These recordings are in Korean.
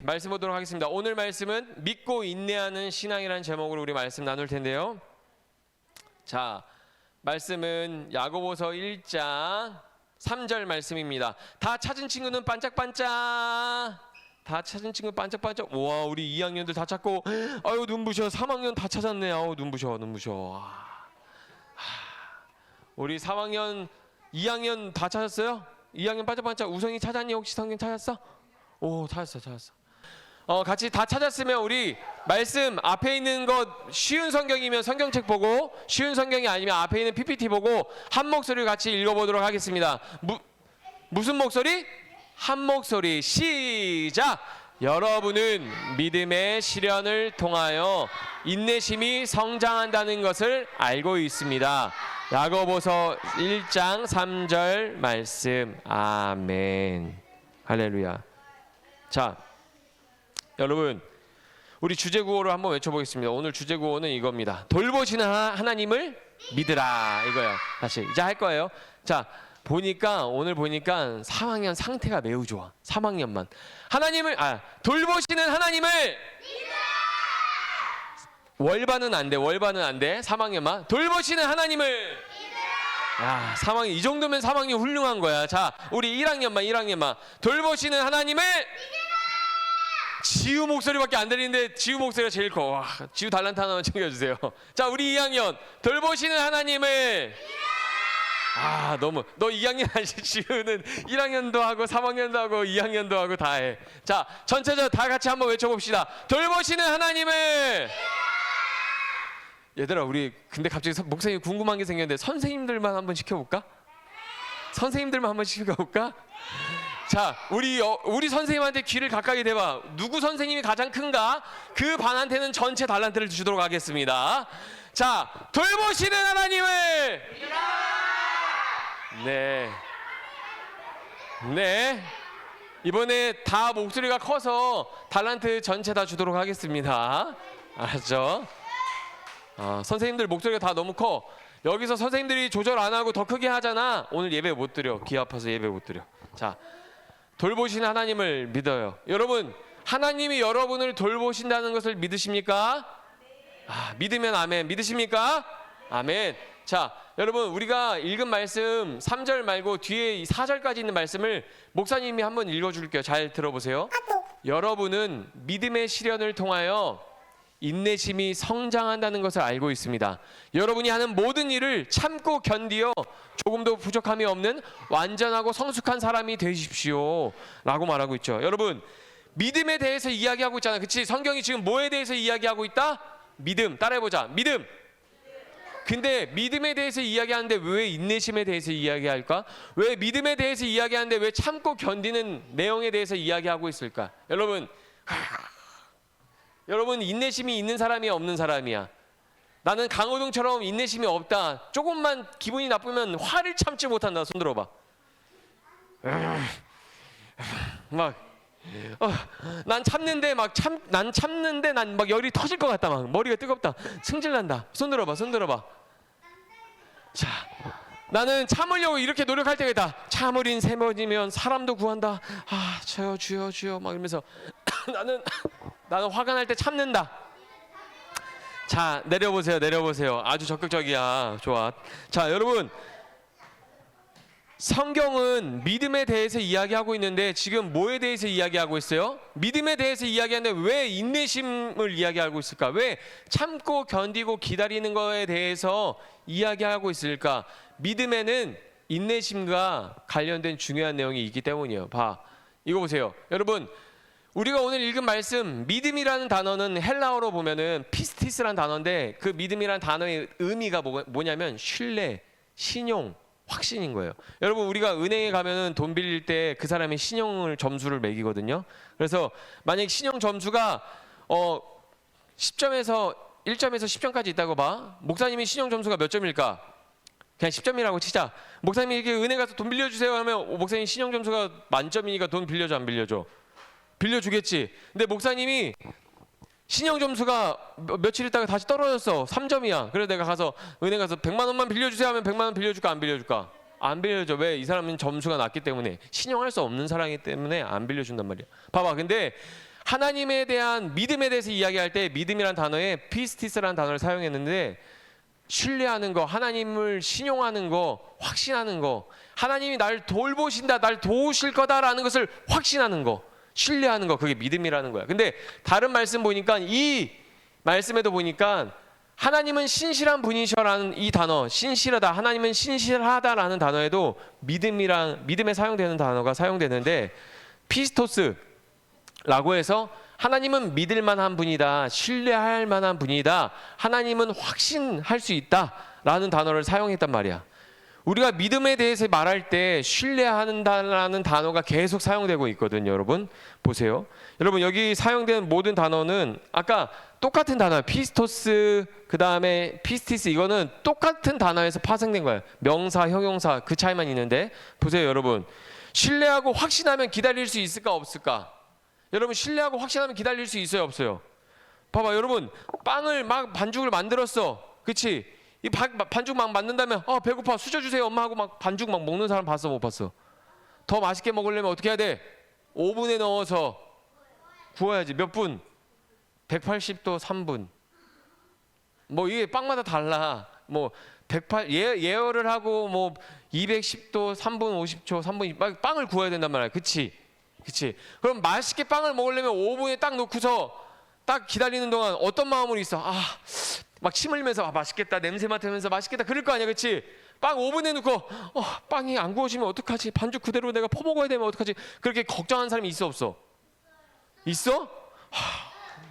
말씀 보도록 하겠습니다. 오늘 말씀은 믿고 인내하는 신앙이라는 제목으로 우리 말씀 나눌 텐데요. 자, 말씀은 야고보서 1장 3절 말씀입니다. 다 찾은 친구는 반짝반짝. 다 찾은 친구 반짝반짝. 와, 우리 2학년들 다 찾고, 아유 눈부셔. 3학년 다 찾았네. 아우 눈부셔. 우리 3학년, 2학년 다 찾았어요? 2학년 반짝반짝. 우성이 찾았니? 혹시 성경 찾았어? 오, 찾았어. 같이 다 찾았으면 우리 말씀 앞에 있는 것 쉬운 성경이면 성경책 보고, 쉬운 성경이 아니면 앞에 있는 PPT 보고 한 목소리 같이 읽어보도록 하겠습니다. 무슨 목소리? 한 목소리. 시작! 여러분은 믿음의 시련을 통하여 인내심이 성장한다는 것을 알고 있습니다. 야고보서 1장 3절 말씀. 아멘. 할렐루야. 자, 여러분, 우리 주제구호를 한번 외쳐보겠습니다. 오늘 주제구호는 이겁니다. 돌보시는 하나님을 믿으라, 이거예요. 다시 이제 할 거예요. 자, 오늘 보니까 3학년 상태가 매우 좋아. 3학년만 돌보시는 하나님을 믿으라. 월반은 안 돼. 3학년만 돌보시는 하나님을 믿으라. 3학년 이 정도면 3학년 훌륭한 거야. 자, 우리 1학년만 돌보시는 하나님을 믿으라. 지우 목소리밖에 안 들리는데 지우 목소리가 제일 커. 와, 지우 달란트 하나만 챙겨주세요. 자, 우리 2학년 돌보시는 하나님을. 너 2학년 아니지? 지우는 1학년도 하고 3학년도 하고 2학년도 하고 다 해. 자, 전체적으로 다 같이 한번 외쳐봅시다. 돌보시는 하나님을. 얘들아, 우리 근데 갑자기 목사님 궁금한 게 생겼는데 선생님들만 한번 시켜볼까? 자, 우리 선생님한테 귀를 가까이 대봐. 누구 선생님이 가장 큰가? 그 반한테는 전체 달란트를 주도록 하겠습니다. 자, 돌보시는 하나님을. 네. 이번에 다 목소리가 커서 달란트 전체 다 주도록 하겠습니다. 알았죠? 선생님들 목소리가 다 너무 커. 여기서 선생님들이 조절 안 하고 더 크게 하잖아. 오늘 예배 못 드려. 귀 아파서 예배 못 드려. 자, 돌보시는 하나님을 믿어요. 여러분, 하나님이 여러분을 돌보신다는 것을 믿으십니까? 믿으면 아멘. 믿으십니까? 아멘. 자, 여러분, 우리가 읽은 말씀 3절 말고 뒤에 4절까지 있는 말씀을 목사님이 한번 읽어줄게요. 잘 들어보세요. 여러분은 믿음의 시련을 통하여 인내심이 성장한다는 것을 알고 있습니다. 여러분이 하는 모든 일을 참고 견디어 조금도 부족함이 없는 완전하고 성숙한 사람이 되십시오 라고 말하고 있죠. 여러분, 믿음에 대해서 이야기하고 있잖아. 그치? 성경이 지금 뭐에 대해서 이야기하고 있다? 믿음. 따라해보자. 믿음. 근데 믿음에 대해서 이야기하는데 왜 인내심에 대해서 이야기할까? 왜 믿음에 대해서 이야기하는데 왜 참고 견디는 내용에 대해서 이야기하고 있을까? 여러분, 인내심이 있는 사람이야, 없는 사람이야? 나는 강호동처럼 인내심이 없다. 조금만 기분이 나쁘면 화를 참지 못한다. 손 들어봐. 난 참는데 난 막 열이 터질 것 같다. 막 머리가 뜨겁다. 승질난다. 손 들어봐. 자, 나는 참으려고 이렇게 노력할 때가 있다. 참으린 세번이면 사람도 구한다. 주여 막 이러면서 나는 화가 날 때 참는다. 자, 내려보세요. 아주 적극적이야. 좋아. 자, 여러분, 성경은 믿음에 대해서 이야기하고 있는데 지금 뭐에 대해서 이야기하고 있어요? 믿음에 대해서 이야기하는데 왜 인내심을 이야기하고 있을까? 왜 참고 견디고 기다리는 거에 대해서 이야기하고 있을까? 믿음에는 인내심과 관련된 중요한 내용이 있기 때문이에요. 이거 보세요. 여러분, 우리가 오늘 읽은 말씀, 믿음이라는 단어는 헬라어로 보면은 피스티스라는 단어인데 그 믿음이라는 단어의 의미가 뭐냐면 신뢰, 신용, 확신인 거예요. 여러분, 우리가 은행에 가면은 돈 빌릴 때 그 사람의 신용을 점수를 매기거든요. 그래서 만약 신용 점수가 10점에서 1점에서 10점까지 있다고 봐. 목사님이 신용 점수가 몇 점일까? 그냥 10점이라고 치자. 목사님이 이렇게 은행 가서 돈 빌려주세요 하면 목사님 신용 점수가 만점이니까 돈 빌려줘, 안 빌려줘? 빌려주겠지. 근데 목사님이 신용 점수가 며칠 있다가 다시 떨어졌어. 3점이야. 그래서 내가 가서 은행 가서 100만 원만 빌려주세요 하면 100만 원 빌려줄까, 안 빌려줄까? 안 빌려줘. 왜? 이 사람은 점수가 낮기 때문에, 신용할 수 없는 사람이기 때문에 안 빌려준단 말이야. 봐봐. 근데 하나님에 대한 믿음에 대해서 이야기할 때 믿음이란 단어에 피스티스라는 단어를 사용했는데 신뢰하는 거, 하나님을 신용하는 거, 확신하는 거, 하나님이 날 돌보신다, 날 도우실 거다라는 것을 확신하는 거, 신뢰하는 거, 그게 믿음이라는 거야. 근데 다른 말씀 보니까 이 말씀에도 보니까 하나님은 신실한 분이셔라는 이 단어, 신실하다, 하나님은 신실하다라는 단어에도 믿음에 사용되는 단어가 사용되는데 피스토스라고 해서 하나님은 믿을 만한 분이다, 신뢰할 만한 분이다, 하나님은 확신할 수 있다라는 단어를 사용했단 말이야. 우리가 믿음에 대해서 말할 때 신뢰한다라는 단어가 계속 사용되고 있거든요. 여러분 보세요. 여러분 여기 사용된 모든 단어는 아까 똑같은 단어예요. 피스토스, 그 다음에 피스티스, 이거는 똑같은 단어에서 파생된 거예요. 명사, 형용사 그 차이만 있는데 보세요. 여러분 신뢰하고 확신하면 기다릴 수 있을까 없을까? 여러분 신뢰하고 확신하면 기다릴 수 있어요 없어요? 봐봐 여러분, 빵을 막 반죽을 만들었어, 그치? 이 반죽 막 만든다면 배고파 수저 주세요 엄마 하고 막 반죽 막 먹는 사람 봤어 못 봤어? 더 맛있게 먹으려면 어떻게 해야 돼? 오븐에 넣어서 구워야지. 몇 분? 180도 3분. 뭐 이게 빵마다 달라. 뭐 108 예열을 하고 뭐 210도 3분 50초 3분 빵을 구워야 된단 말이야. 그치? 그럼 맛있게 빵을 먹으려면 오븐에 딱 놓고서 딱 기다리는 동안 어떤 마음으로 있어? 막 침 흘리면서 맛있겠다, 냄새 맡으면서 맛있겠다 그럴 거 아니야, 그치? 빵 오븐에 놓고 빵이 안 구워지면 어떡하지? 반죽 그대로 내가 퍼먹어야 되면 어떡하지? 그렇게 걱정하는 사람이 있어 없어? 있어?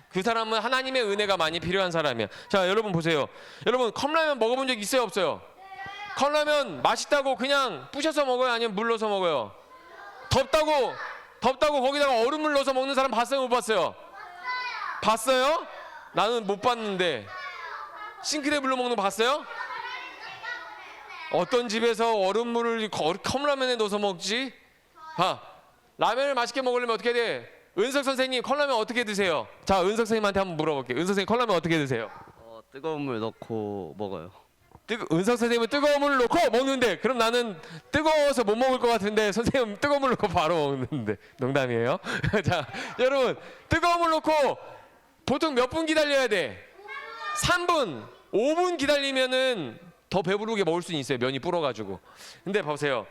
그 사람은 하나님의 은혜가 많이 필요한 사람이야. 자 여러분 보세요. 여러분 컵라면 먹어본 적 있어요 없어요? 컵라면 맛있다고 그냥 부셔서 먹어요 아니면 물 넣어서 먹어요? 덥다고 거기다가 얼음물 넣어서 먹는 사람 봤어요 못 봤어요? 봤어요? 나는 못 봤는데. 싱크대 물로 먹는 거 봤어요? 어떤 집에서 얼음물을 컵라면에 넣어서 먹지? 라면을 맛있게 먹으려면 어떻게 돼? 은석 선생님 컵라면 어떻게 드세요? 자 은석 선생님한테 한번 물어볼게요. 은석 선생님 컵라면 어떻게 드세요? 뜨거운 물 넣고 먹어요. 은석 선생님은 뜨거운 물을 넣고 먹는데, 그럼 나는 뜨거워서 못 먹을 것 같은데 선생님 뜨거운 물 넣고 바로 먹는데. 농담이에요. 자 여러분 뜨거운 물 넣고 보통 몇 분 기다려야 돼? 3분, 5분 기다리면은 더 배부르게 먹을 수는 있어요. 면이 불어가지고. 근데 보세요.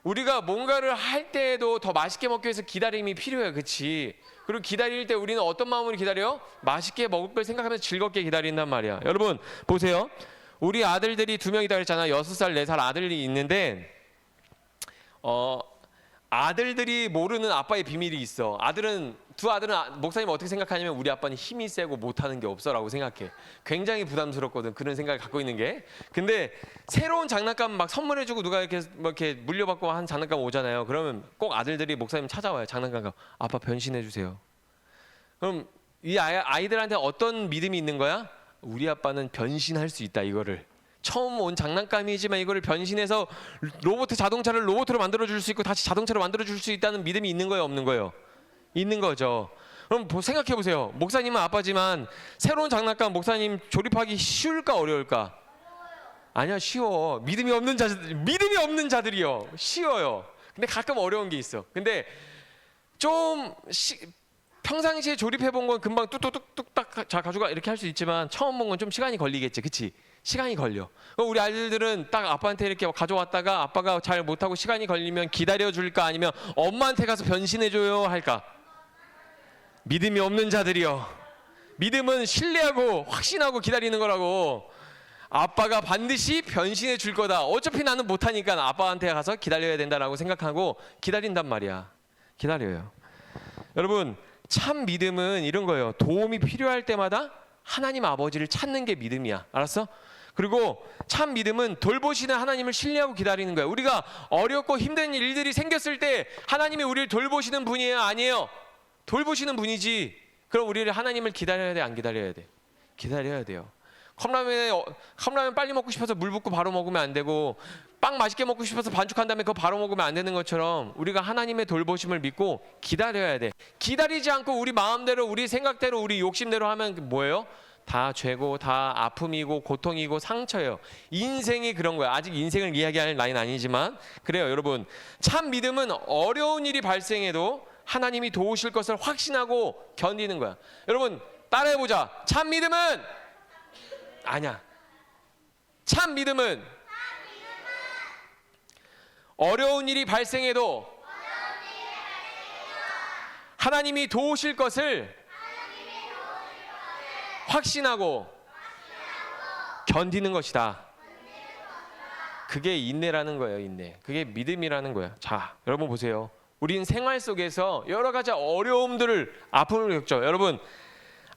우리가 뭔가를 할 때에도 더 맛있게 먹기 위해서 기다림이 필요해요. 그치? 그리고 기다릴 때 우리는 어떤 마음으로 기다려요? 맛있게 먹을 걸 생각하면서 즐겁게 기다린단 말이야. 여러분 보세요. 우리 아들들이 2명이다 그랬잖아. 6살, 4살 아들이 있는데 아들들이 모르는 아빠의 비밀이 있어. 두 아들은 목사님 어떻게 생각하냐면 우리 아빠는 힘이 세고 못하는 게 없어라고 생각해. 굉장히 부담스럽거든 그런 생각을 갖고 있는 게. 근데 새로운 장난감 막 선물해주고 누가 이렇게 물려받고 한 장난감 오잖아요. 그러면 꼭 아들들이 목사님 찾아와요. 장난감 아빠 변신해주세요. 그럼 이 아이들한테 어떤 믿음이 있는 거야? 우리 아빠는 변신할 수 있다. 이거를 처음 온 장난감이지만 이거를 변신해서 자동차를 로봇으로 만들어줄 수 있고 다시 자동차로 만들어줄 수 있다는 믿음이 있는 거예요 없는 거예요? 있는 거죠. 그럼 생각해 보세요. 목사님은 아빠지만 새로운 장난감 목사님 조립하기 쉬울까 어려울까? 아니야 쉬워. 믿음이 없는 자들이요 쉬워요. 근데 가끔 어려운 게 있어. 근데 좀 평상시에 조립해 본 건 금방 뚝뚝뚝뚝 딱 자 가져가 이렇게 할 수 있지만 처음 본 건 좀 시간이 걸리겠지, 그치? 시간이 걸려. 우리 아이들은 딱 아빠한테 이렇게 가져왔다가 아빠가 잘 못하고 시간이 걸리면 기다려줄까 아니면 엄마한테 가서 변신해줘요 할까? 믿음이 없는 자들이요. 믿음은 신뢰하고 확신하고 기다리는 거라고. 아빠가 반드시 변신해 줄 거다. 어차피 나는 못하니까 아빠한테 가서 기다려야 된다라고 생각하고 기다린단 말이야. 기다려요. 여러분 참 믿음은 이런 거예요. 도움이 필요할 때마다 하나님 아버지를 찾는 게 믿음이야. 알았어? 그리고 참 믿음은 돌보시는 하나님을 신뢰하고 기다리는 거야. 우리가 어렵고 힘든 일들이 생겼을 때 하나님이 우리를 돌보시는 분이에요 아니에요? 돌보시는 분이지. 그럼 우리를 하나님을 기다려야 돼 안 기다려야 돼? 기다려야 돼요. 컵라면 빨리 먹고 싶어서 물 붓고 바로 먹으면 안 되고 빵 맛있게 먹고 싶어서 반죽한 다음에 그거 바로 먹으면 안 되는 것처럼 우리가 하나님의 돌보심을 믿고 기다려야 돼. 기다리지 않고 우리 마음대로 우리 생각대로 우리 욕심대로 하면 뭐예요? 다 죄고 다 아픔이고 고통이고 상처예요. 인생이 그런 거야. 아직 인생을 이야기할 나이는 아니지만 그래요. 여러분 참 믿음은 어려운 일이 발생해도 하나님이 도우실 것을 확신하고 견디는 거야. 여러분 따라해보자. 참 믿음은 아니야. 참 믿음은 어려운 일이 발생해도 하나님이 도우실 것을 확신하고 견디는 것이다. 그게 인내라는 거예요. 인내. 그게 믿음이라는 거야. 자, 여러분 보세요. 우린 생활 속에서 여러 가지 어려움들을, 아픔을 겪죠. 여러분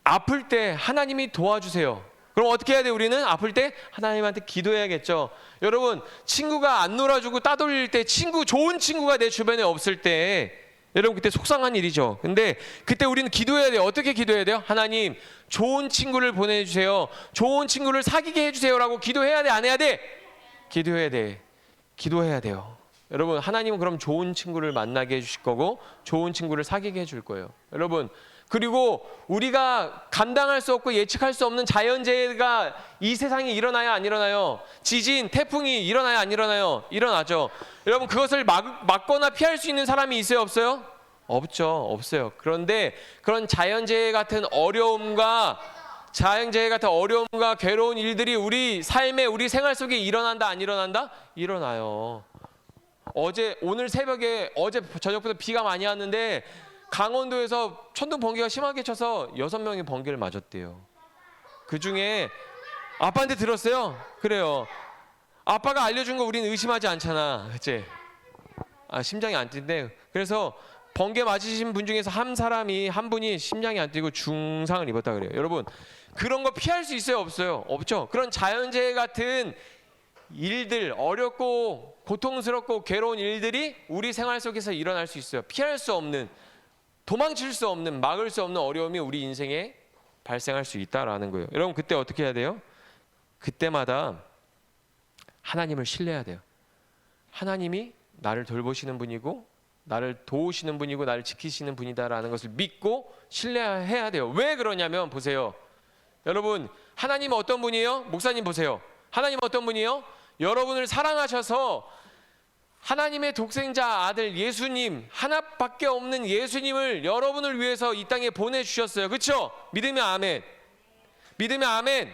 아플 때 하나님이 도와주세요. 그럼 어떻게 해야 돼? 우리는 아플 때 하나님한테 기도해야겠죠. 여러분 친구가 안 놀아주고 따돌릴 때, 좋은 친구가 내 주변에 없을 때 여러분 그때 속상한 일이죠. 근데 그때 우리는 기도해야 돼요. 어떻게 기도해야 돼요? 하나님 좋은 친구를 보내주세요. 좋은 친구를 사귀게 해주세요라고 기도해야 돼? 안 해야 돼? 기도해야 돼. 기도해야 돼요. 여러분 하나님은 그럼 좋은 친구를 만나게 해주실 거고 좋은 친구를 사귀게 해줄 거예요. 여러분 그리고 우리가 감당할 수 없고 예측할 수 없는 자연재해가 이 세상에 일어나요, 안 일어나요? 지진, 태풍이 일어나요, 안 일어나요? 일어나죠. 여러분 그것을 막거나 피할 수 있는 사람이 있어요, 없어요? 없죠. 없어요. 그런데 그런 자연재해 같은 어려움과 괴로운 일들이 우리 삶에, 우리 생활 속에 일어난다, 안 일어난다? 일어나요. 오늘 새벽에, 어제 저녁부터 비가 많이 왔는데 강원도에서 천둥 번개가 심하게 쳐서 6명이 번개를 맞았대요. 그 중에 아빠한테 들었어요. 그래요. 아빠가 알려준 거 우리는 의심하지 않잖아. 그치? 심장이 안 뛴대. 그래서 번개 맞으신 분 중에서 한 분이 심장이 안 뛰고 중상을 입었다 그래요. 여러분 그런 거 피할 수 있어요, 없어요? 없죠. 그런 자연재해 같은 일들, 어렵고 고통스럽고 괴로운 일들이 우리 생활 속에서 일어날 수 있어요. 피할 수 없는, 도망칠 수 없는, 막을 수 없는 어려움이 우리 인생에 발생할 수 있다라는 거예요. 여러분 그때 어떻게 해야 돼요? 그때마다 하나님을 신뢰해야 돼요. 하나님이 나를 돌보시는 분이고 나를 도우시는 분이고 나를 지키시는 분이다라는 것을 믿고 신뢰해야 돼요. 왜 그러냐면 보세요. 여러분 하나님은 어떤 분이에요? 목사님 보세요. 하나님은 어떤 분이에요? 여러분을 사랑하셔서 하나님의 독생자 아들 예수님, 하나밖에 없는 예수님을 여러분을 위해서 이 땅에 보내주셨어요. 그렇죠? 믿으면 아멘. 믿으면 아멘.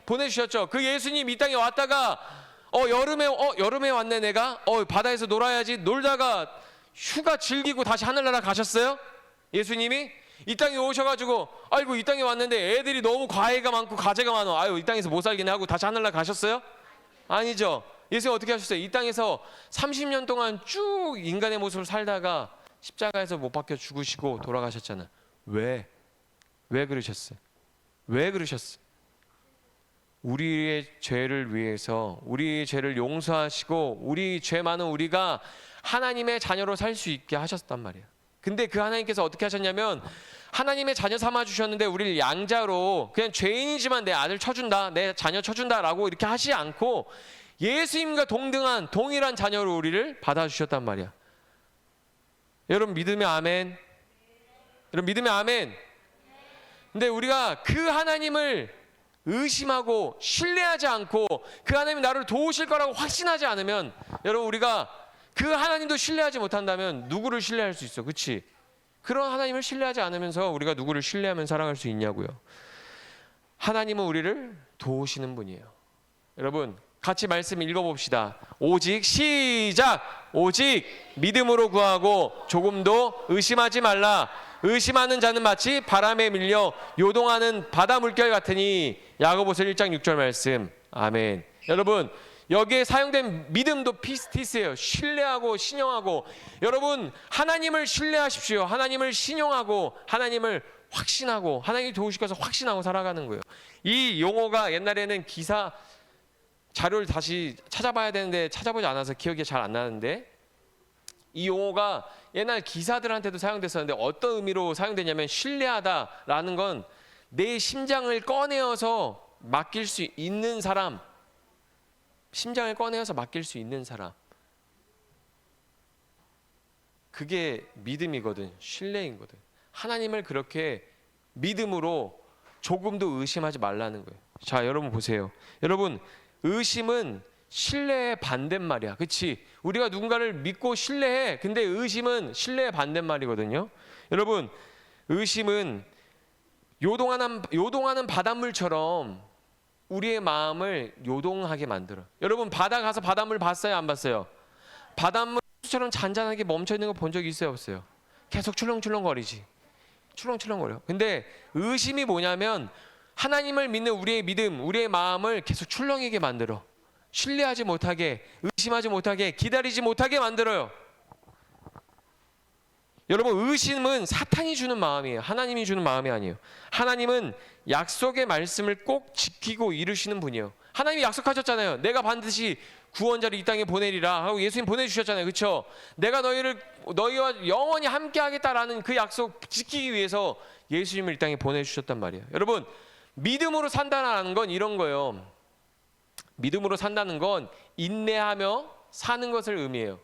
보내주셨죠. 그 예수님 이 땅에 왔다가 여름에 왔네 내가. 바다에서 놀아야지. 놀다가 휴가 즐기고 다시 하늘나라 가셨어요? 예수님이 이 땅에 오셔가지고 아이고 이 땅에 왔는데 애들이 너무 과외가 많고 과제가 많아. 아유 이 땅에서 못 살겠네 하고 다시 하늘나라 가셨어요? 아니죠. 예수님 어떻게 하셨어요? 이 땅에서 30년 동안 쭉 인간의 모습을 살다가 십자가에서 못 박혀 죽으시고 돌아가셨잖아. 왜 그러셨어요? 왜 그러셨어요? 우리의 죄를 위해서, 우리의 죄를 용서하시고 우리 죄 많은 우리가 하나님의 자녀로 살 수 있게 하셨단 말이에요. 근데 그 하나님께서 어떻게 하셨냐면 하나님의 자녀 삼아 주셨는데 우리를 양자로 그냥 죄인이지만 내 아들 쳐준다, 내 자녀 쳐준다라고 이렇게 하시지 않고 예수님과 동일한 자녀로 우리를 받아주셨단 말이야. 여러분 믿으면 아멘. 여러분 믿으면 아멘. 근데 우리가 그 하나님을 의심하고 신뢰하지 않고 그 하나님이 나를 도우실 거라고 확신하지 않으면, 여러분 우리가 그 하나님도 신뢰하지 못한다면 누구를 신뢰할 수 있어? 그렇지? 그런 하나님을 신뢰하지 않으면서 우리가 누구를 신뢰하면 살아갈 수 있냐고요. 하나님은 우리를 도우시는 분이에요. 여러분 같이 말씀 읽어봅시다. 오직 시작. 오직 믿음으로 구하고 조금도 의심하지 말라. 의심하는 자는 마치 바람에 밀려 요동하는 바다 물결 같으니. 야고보서 1장 6절 말씀. 아멘. 여러분 여기에 사용된 믿음도 피스티스예요. 신뢰하고 신용하고. 여러분 하나님을 신뢰하십시오. 하나님을 신용하고 하나님을 확신하고 하나님이 도우실 것을 확신하고 살아가는 거예요. 이 용어가 옛날에는 기사 자료를 다시 찾아봐야 되는데 찾아보지 않아서 기억이 잘 안 나는데, 이 용어가 옛날 기사들한테도 사용됐었는데 어떤 의미로 사용되냐면 신뢰하다라는 건 내 심장을 꺼내어서 맡길 수 있는 사람, 심장을 꺼내어서 맡길 수 있는 사람, 그게 믿음이거든. 신뢰이거든. 하나님을 그렇게 믿음으로 조금도 의심하지 말라는 거예요. 자 여러분 보세요. 여러분 의심은 신뢰의 반대말이야. 그렇지? 우리가 누군가를 믿고 신뢰해. 근데 의심은 신뢰의 반대말이거든요. 여러분, 의심은 요동하는 바닷물처럼 우리의 마음을 요동하게 만들어. 여러분, 바다 가서 바닷물 봤어요, 안 봤어요? 바닷물처럼 잔잔하게 멈춰 있는 거 본 적 있어요, 없어요? 계속 출렁출렁거리지. 출렁출렁거려. 근데 의심이 뭐냐면 하나님을 믿는 우리의 믿음, 우리의 마음을 계속 출렁이게 만들어. 신뢰하지 못하게, 의심하지 못하게, 기다리지 못하게 만들어요. 여러분, 의심은 사탄이 주는 마음이에요. 하나님이 주는 마음이 아니에요. 하나님은 약속의 말씀을 꼭 지키고 이루시는 분이에요. 하나님이 약속하셨잖아요. 내가 반드시 구원자를 이 땅에 보내리라 하고 예수님 보내주셨잖아요. 그렇죠? 내가 너희와 영원히 함께 하겠다라는 그 약속 지키기 위해서 예수님을 이 땅에 보내주셨단 말이에요. 여러분, 믿음으로 산다는 건 이런 거예요. 믿음으로 산다는 건 인내하며 사는 것을 의미해요.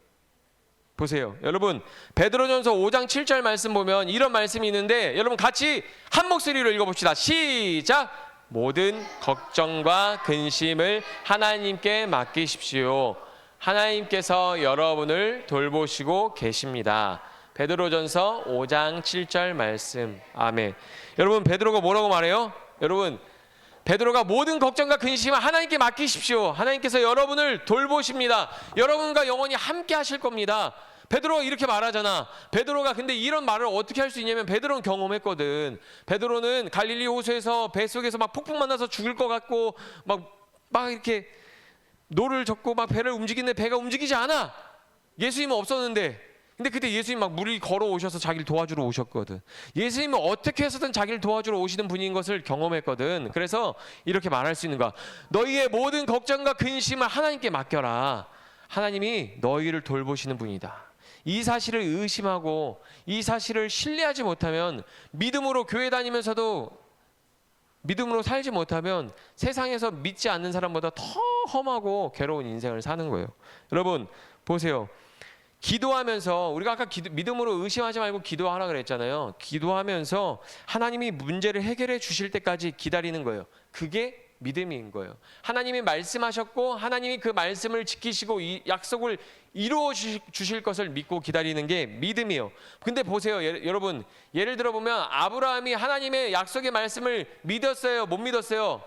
보세요. 여러분, 베드로전서 5장 7절 말씀 보면 이런 말씀이 있는데 여러분 같이 한 목소리로 읽어봅시다. 시작! 모든 걱정과 근심을 하나님께 맡기십시오. 하나님께서 여러분을 돌보시고 계십니다. 베드로전서 5장 7절 말씀. 아멘. 여러분, 베드로가 뭐라고 말해요? 여러분, 베드로가 모든 걱정과 근심을 하나님께 맡기십시오. 하나님께서 여러분을 돌보십니다. 여러분과 영원히 함께 하실 겁니다. 베드로가 이렇게 말하잖아. 베드로가 근데 이런 말을 어떻게 할 수 있냐면 베드로는 경험했거든. 베드로는 갈릴리 호수에서 뱃속에서 막 폭풍 만나서 죽을 것 같고 막 이렇게 노를 젓고 막 배를 움직이는데 배가 움직이지 않아. 예수님은 없었는데. 근데 그때 예수님 막 물이 걸어오셔서 자기를 도와주러 오셨거든. 예수님은 어떻게 해서든 자기를 도와주러 오시는 분인 것을 경험했거든. 그래서 이렇게 말할 수 있는 거야. 너희의 모든 걱정과 근심을 하나님께 맡겨라. 하나님이 너희를 돌보시는 분이다. 이 사실을 의심하고 이 사실을 신뢰하지 못하면 믿음으로 교회 다니면서도 믿음으로 살지 못하면 세상에서 믿지 않는 사람보다 더 험하고 괴로운 인생을 사는 거예요. 여러분 보세요. 기도하면서 우리가 아까 믿음으로 의심하지 말고 기도하라 그랬잖아요. 기도하면서 하나님이 문제를 해결해 주실 때까지 기다리는 거예요. 그게 믿음인 거예요. 하나님이 말씀하셨고 하나님이 그 말씀을 지키시고 이 약속을 이루어 주실 것을 믿고 기다리는 게 믿음이에요. 근데 보세요. 여러분 예를 들어 보면 아브라함이 하나님의 약속의 말씀을 믿었어요? 못 믿었어요?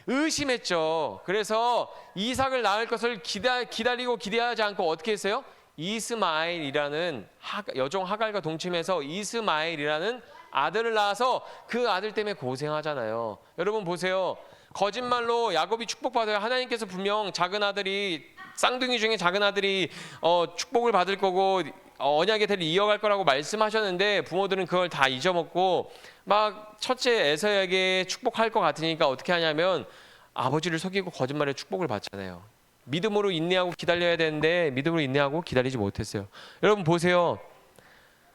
의심했죠. 그래서 이삭을 낳을 것을 기다리고 기대하지 않고 어떻게 했어요? 이스마엘이라는 여종 하갈과 동침해서 이스마엘이라는 아들을 낳아서 그 아들 때문에 고생하잖아요. 여러분 보세요. 거짓말로 야곱이 축복받아요. 하나님께서 분명 작은 아들이 쌍둥이 중에 작은 아들이 축복을 받을 거고 언약의 대를 이어갈 거라고 말씀하셨는데 부모들은 그걸 다 잊어먹고 막 첫째 에서에게 축복할 것 같으니까 어떻게 하냐면 아버지를 속이고 거짓말에 축복을 받잖아요. 믿음으로 인내하고 기다려야 되는데 믿음으로 인내하고 기다리지 못했어요. 여러분 보세요.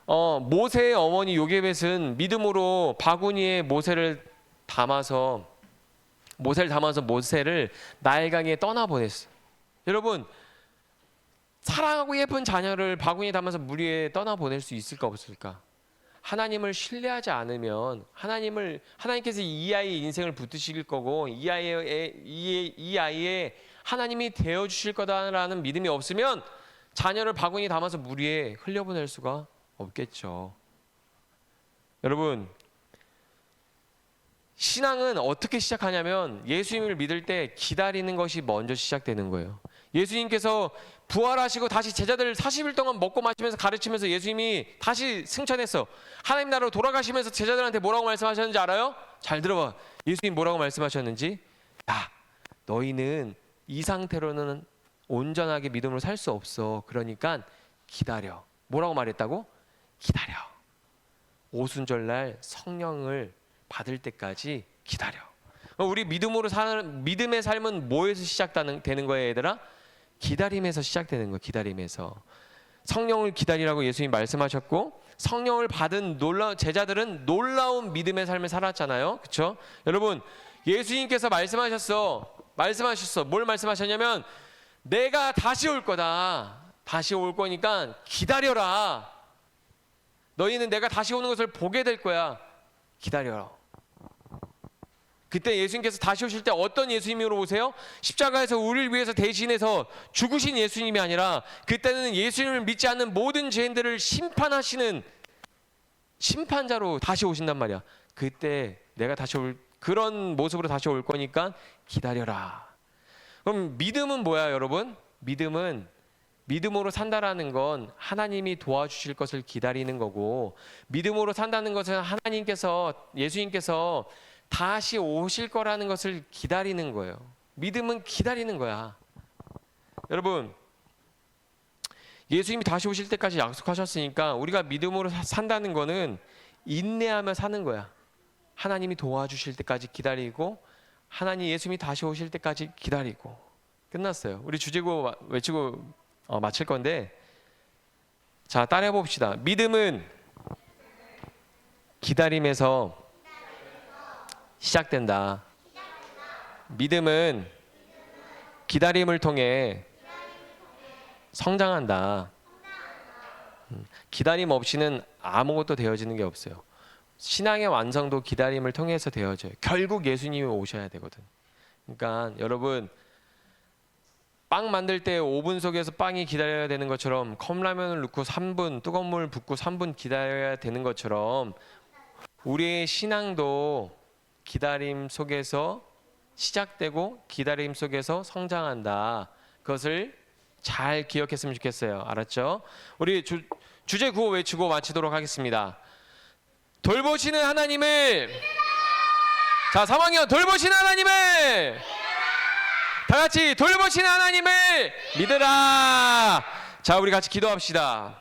모세의 어머니 요게벳은 믿음으로 바구니에 모세를 담아서 모세를 나일강에 떠나보냈어요. 여러분 사랑하고 예쁜 자녀를 바구니에 담아서 물 위에 떠나보낼 수 있을까 없을까? 하나님을 신뢰하지 않으면 하나님께서 이 아이의 인생을 붙드실 거고 이 아이의 하나님이 되어주실 거다라는 믿음이 없으면 자녀를 바구니에 담아서 물 위에 흘려보낼 수가 없겠죠. 여러분 신앙은 어떻게 시작하냐면 예수님을 믿을 때 기다리는 것이 먼저 시작되는 거예요. 예수님께서 부활하시고 다시 제자들 40일 동안 먹고 마시면서 가르치면서 예수님이 다시 승천했어. 하나님 나라로 돌아가시면서 제자들한테 뭐라고 말씀하셨는지 알아요? 잘 들어봐. 예수님 뭐라고 말씀하셨는지? 야, 너희는 이 상태로는 온전하게 믿음으로 살 수 없어. 그러니까 기다려. 뭐라고 말했다고? 기다려. 오순절날 성령을 받을 때까지 기다려. 우리 믿음의 삶은 뭐에서 시작되는 거예요, 얘들아? 기다림에서 시작되는 거예요. 기다림에서. 성령을 기다리라고 예수님이 말씀하셨고 성령을 받은 제자들은 놀라운 믿음의 삶을 살았잖아요. 그렇죠? 여러분 예수님께서 말씀하셨어. 뭘 말씀하셨냐면 내가 다시 올 거다. 다시 올 거니까 기다려라. 너희는 내가 다시 오는 것을 보게 될 거야. 기다려라. 그때 예수님께서 다시 오실 때 어떤 예수님으로 오세요? 십자가에서 우리를 위해서 대신해서 죽으신 예수님이 아니라 그때는 예수님을 믿지 않는 모든 죄인들을 심판하시는 심판자로 다시 오신단 말이야. 그때 내가 다시 올 그런 모습으로 다시 올 거니까 기다려라. 그럼 믿음은 뭐야, 여러분? 믿음은 믿음으로 산다라는 건 하나님이 도와주실 것을 기다리는 거고, 믿음으로 산다는 것은 예수님께서 다시 오실 거라는 것을 기다리는 거예요. 믿음은 기다리는 거야. 여러분, 예수님이 다시 오실 때까지 약속하셨으니까 우리가 믿음으로 산다는 거는 인내하며 사는 거야. 하나님이 도와주실 때까지 기다리고, 예수님이 다시 오실 때까지 기다리고. 끝났어요. 우리 주제구 외치고 마칠 건데, 자, 따라해 봅시다. 믿음은 기다림에서 시작된다. 믿음은 기다림을 통해 성장한다. 기다림 없이는 아무것도 되어지는 게 없어요. 신앙의 완성도 기다림을 통해서 되어져요. 결국 예수님이 오셔야 되거든. 그러니까 여러분, 빵 만들 때 오븐 속에서 빵이 기다려야 되는 것처럼, 컵라면을 넣고 3분, 뜨거운 물 붓고 3분 기다려야 되는 것처럼 우리의 신앙도 기다림 속에서 시작되고 기다림 속에서 성장한다. 그것을 잘 기억했으면 좋겠어요. 알았죠? 우리 주제 구호 외치고 마치도록 하겠습니다. 돌보시는 하나님을, 자, 3학년 돌보시는 하나님을, 다 같이 돌보시는 하나님을 믿으라. 자, 우리 같이 기도합시다.